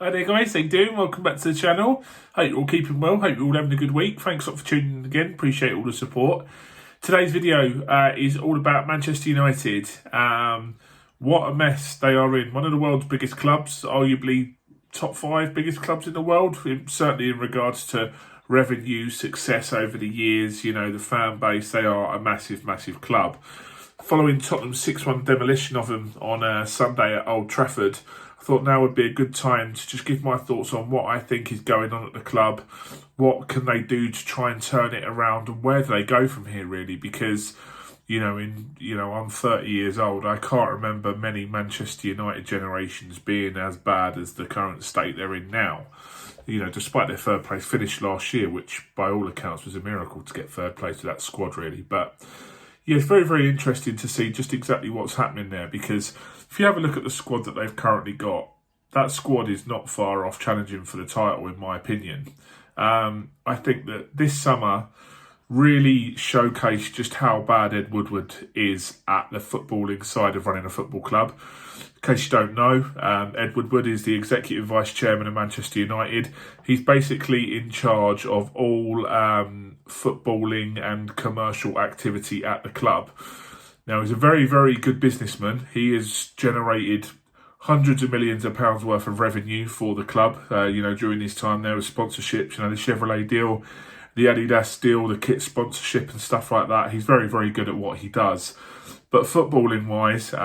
Hi there guys, how you doing? Welcome back to the channel. Hope you're all keeping well, hope you're all having a good week. Thanks a lot for tuning in again, appreciate all the support. Today's video is all about Manchester United. What a mess they are in. One of the world's biggest clubs, arguably top 5 biggest clubs in the world, certainly in regards to revenue, success over the years, the fan base, they are a massive, massive club. Following Tottenham's 6-1 demolition of them on Sunday at Old Trafford, I thought now would be a good time to just give my thoughts on what I think is going on at the club, what can they do to try and turn it around, and where do they go from here really, because I'm 30 years old. I can't remember many Manchester United generations being as bad as the current state they're in now. Despite their third place finish last year, which by all accounts was a miracle to get third place with that squad really, but yeah, it's very, very interesting to see just exactly what's happening there, because if you have a look at the squad that they've currently got, that squad is not far off challenging for the title, in my opinion. I think that this summer really showcased just how bad Ed Woodward is at the footballing side of running a football club. In case you don't know, Ed Woodward is the Executive Vice Chairman of Manchester United. He's basically in charge of all footballing and commercial activity at the club. Now, he's a very, very good businessman. He has generated hundreds of millions of pounds worth of revenue for the club, during his time there with sponsorships, the Chevrolet deal, the Adidas deal, the kit sponsorship and stuff like that. He's very, very good at what he does. But footballing wise,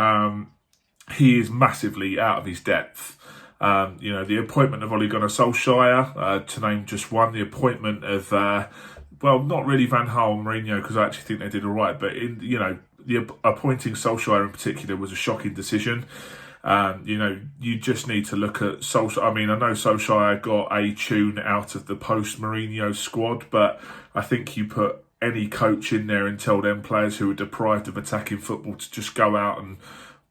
he is massively out of his depth. The appointment of Ole Gunnar Solskjaer, to name just one, the appointment of, not really Van Gaal and Mourinho, because I actually think they did all right, but the appointing Solskjaer in particular was a shocking decision. You just need to look at Solskjaer. I mean, I know Solskjaer got a tune out of the post-Mourinho squad, but I think you put any coach in there and tell them players who were deprived of attacking football to just go out and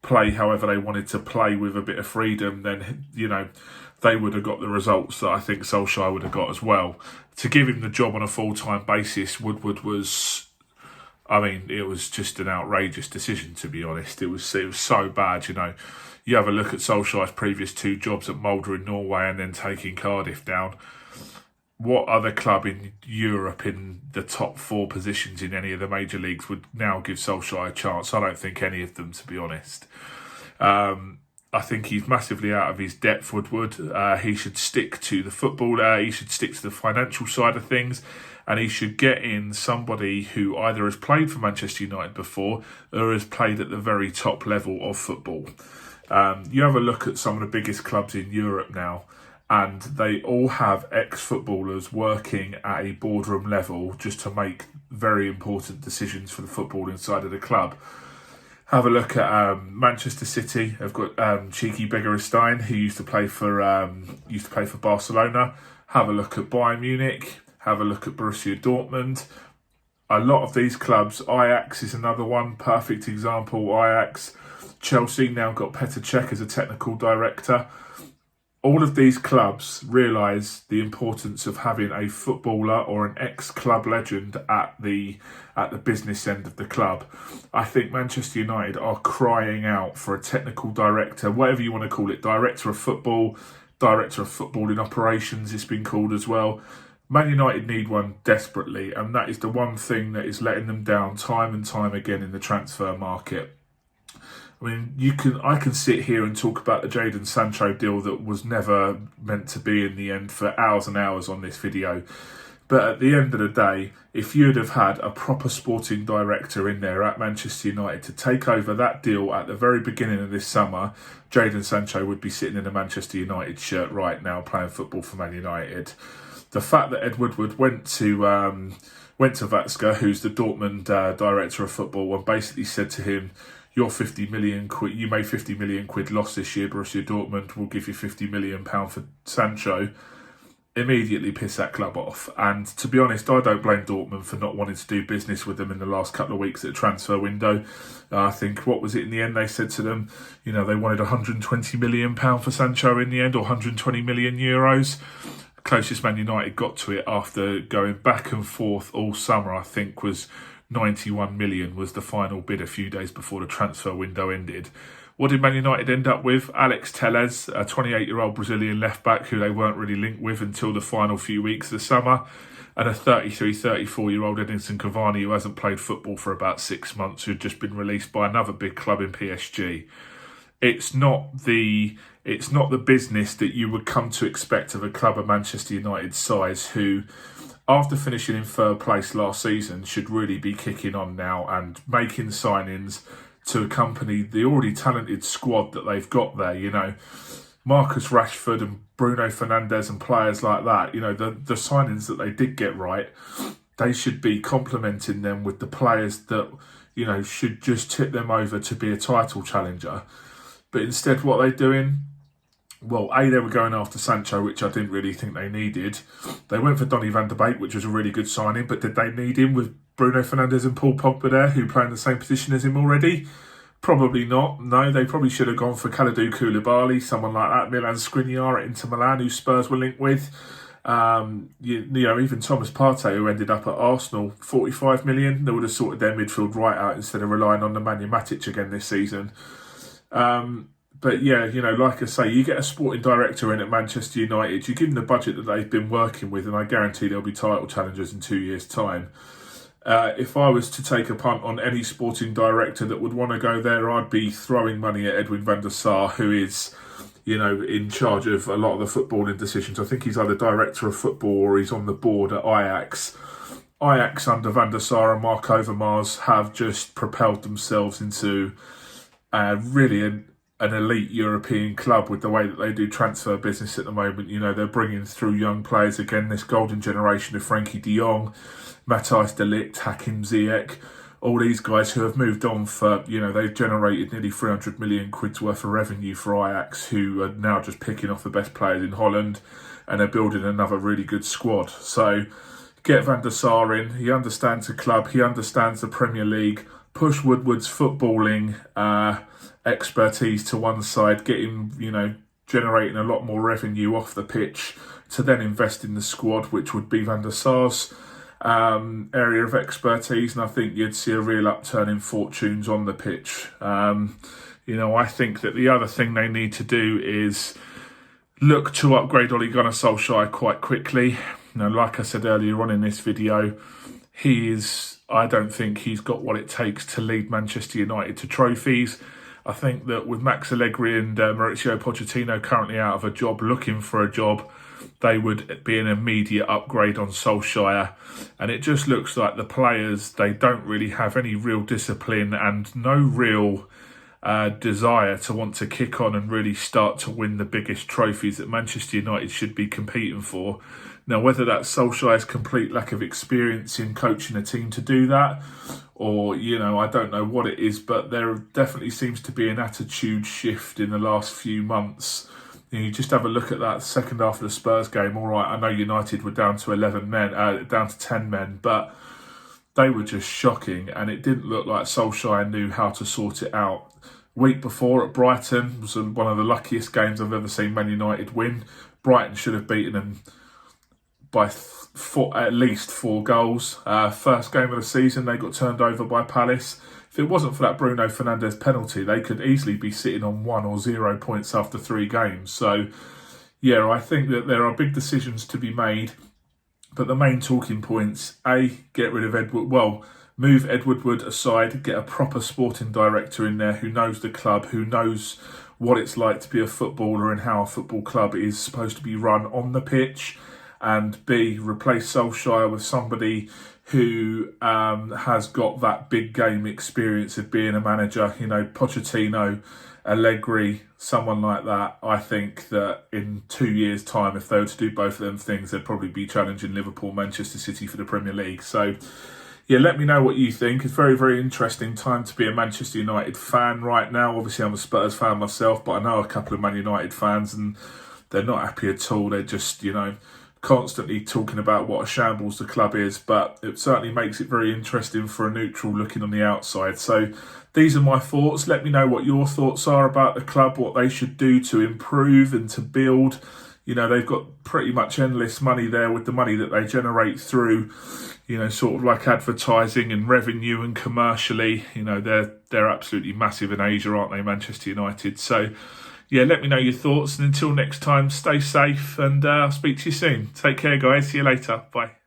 play however they wanted to play with a bit of freedom, then, they would have got the results that I think Solskjaer would have got as well. To give him the job on a full-time basis, Woodward was... it was just an outrageous decision, to be honest. It was so bad, You have a look at Solskjaer's previous 2 jobs at Molde in Norway and then taking Cardiff down. What other club in Europe in the top 4 positions in any of the major leagues would now give Solskjaer a chance? I don't think any of them, to be honest. I think he's massively out of his depth, Woodward. He should stick to the football. He should stick to the financial side of things. And he should get in somebody who either has played for Manchester United before or has played at the very top level of football. You have a look at some of the biggest clubs in Europe now, and they all have ex-footballers working at a boardroom level just to make very important decisions for the footballing side of the club. Have a look at Manchester City. They've got Cheeky Begiristain, who used to play for Barcelona. Have a look at Bayern Munich. Have a look at Borussia Dortmund. A lot of these clubs, Ajax is another one, perfect example. Ajax, Chelsea now got Petr Cech as a technical director. All of these clubs realise the importance of having a footballer or an ex-club legend at the business end of the club. I think Manchester United are crying out for a technical director, whatever you want to call it, director of football, director of footballing operations, it's been called as well. Man United need one desperately, and that is the one thing that is letting them down time and time again in the transfer market. I mean, I can sit here and talk about the Jadon Sancho deal that was never meant to be in the end for hours and hours on this video. But at the end of the day, if you'd have had a proper sporting director in there at Manchester United to take over that deal at the very beginning of this summer, Jadon Sancho would be sitting in a Manchester United shirt right now playing football for Man United. The fact that Ed Woodward went to Vatska, who's the Dortmund director of football, and basically said to him, "You're 50 million quid. You made 50 million quid loss this year. Borussia Dortmund will give you 50 million pound for Sancho." Immediately pissed that club off. And to be honest, I don't blame Dortmund for not wanting to do business with them in the last couple of weeks at the transfer window. I think, what was it in the end? They said to them, they wanted 120 million pound for Sancho in the end, or 120 million euros. Closest Man United got to it after going back and forth all summer, I think, was 91 million was the final bid a few days before the transfer window ended. What did Man United end up with? Alex Telles, a 28-year-old Brazilian left-back who they weren't really linked with until the final few weeks of the summer, and a 34-year-old Edinson Cavani who hasn't played football for about 6 months, who'd just been released by another big club in PSG. It's not the business that you would come to expect of a club of Manchester United's size, who, after finishing in third place last season, should really be kicking on now and making signings to accompany the already talented squad that they've got there. You know, Marcus Rashford and Bruno Fernandes and players like that, you know, the signings that they did get right, they should be complementing them with the players that, you know, should just tip them over to be a title challenger. But instead, what are they doing? Well, they were going after Sancho, which I didn't really think they needed. They went for Donny van de Beek, which was a really good signing, but did they need him with Bruno Fernandes and Paul Pogba there, who play in the same position as him already? Probably not. No, they probably should have gone for Kalidou Koulibaly, someone like that, Milan Skriniar at Inter Milan, who Spurs were linked with. You know, even Thomas Partey, who ended up at Arsenal, 45 million. They would have sorted their midfield right out instead of relying on Nemanja Matic again this season. But yeah, you know, like I say, you get a sporting director in at Manchester United, you give them the budget that they've been working with, and I guarantee they'll be title challengers in 2 years' time. If I was to take a punt on any sporting director that would want to go there, I'd be throwing money at Edwin van der Sar, who is, you know, in charge of a lot of the footballing decisions. I think he's either director of football or he's on the board at Ajax. Ajax under van der Sar and Mark Overmars have just propelled themselves into really an elite European club with the way that they do transfer business at the moment. You know, they're bringing through young players again, this golden generation of Frankie de Jong, Matthijs de Ligt, Hakim Ziyech, all these guys who have moved on for, you know, they've generated nearly 300 million quid's worth of revenue for Ajax, who are now just picking off the best players in Holland, and they're building another really good squad. So get Van der Sar in. He understands the club, he understands the Premier League. Push Woodward's footballing expertise to one side, get him, you know, generating a lot more revenue off the pitch to then invest in the squad, which would be Van der Sar's area of expertise, and I think you'd see a real upturn in fortunes on the pitch. You know, I think that the other thing they need to do is look to upgrade Ole Gunnar Solskjaer quite quickly. Now, like I said earlier on in this video, I don't think he's got what it takes to lead Manchester United to trophies. I think that with Max Allegri and Mauricio Pochettino currently out of a job, looking for a job, they would be an immediate upgrade on Solskjaer. And it just looks like the players, they don't really have any real discipline and no real desire to want to kick on and really start to win the biggest trophies that Manchester United should be competing for. Now, whether that's Solskjaer's complete lack of experience in coaching a team to do that, or, you know, I don't know what it is, but there definitely seems to be an attitude shift in the last few months. You just have a look at that second half of the Spurs game. All right, I know United were down to 10 men, but they were just shocking, and it didn't look like Solskjaer knew how to sort it out. Week before at Brighton was one of the luckiest games I've ever seen Man United win. Brighton should have beaten them by at least 4 goals. First game of the season, they got turned over by Palace. If it wasn't for that Bruno Fernandes penalty, they could easily be sitting on 1 or 0 points after 3 games. So, yeah, I think that there are big decisions to be made. But the main talking points, get rid of Edward. Well, move Ed Woodward aside, get a proper sporting director in there who knows the club, who knows what it's like to be a footballer and how a football club is supposed to be run on the pitch. And B, replace Solskjaer with somebody who has got that big game experience of being a manager. You know, Pochettino, Allegri, someone like that. I think that in 2 years' time, if they were to do both of them things, they'd probably be challenging Liverpool, Manchester City for the Premier League. So, yeah, let me know what you think. It's a very, very interesting time to be a Manchester United fan right now. Obviously, I'm a Spurs fan myself, but I know a couple of Man United fans, and they're not happy at all. They're just, you know, constantly talking about what a shambles the club is, but it certainly makes it very interesting for a neutral looking on the outside. So these are my thoughts. Let me know what your thoughts are about the club, what they should do to improve and to build. You know, they've got pretty much endless money there with the money that they generate through, you know, sort of like advertising and revenue and commercially. You know, they're absolutely massive in Asia, aren't they, Manchester United? So, yeah, let me know your thoughts. And until next time, stay safe and I'll speak to you soon. Take care, guys. See you later. Bye.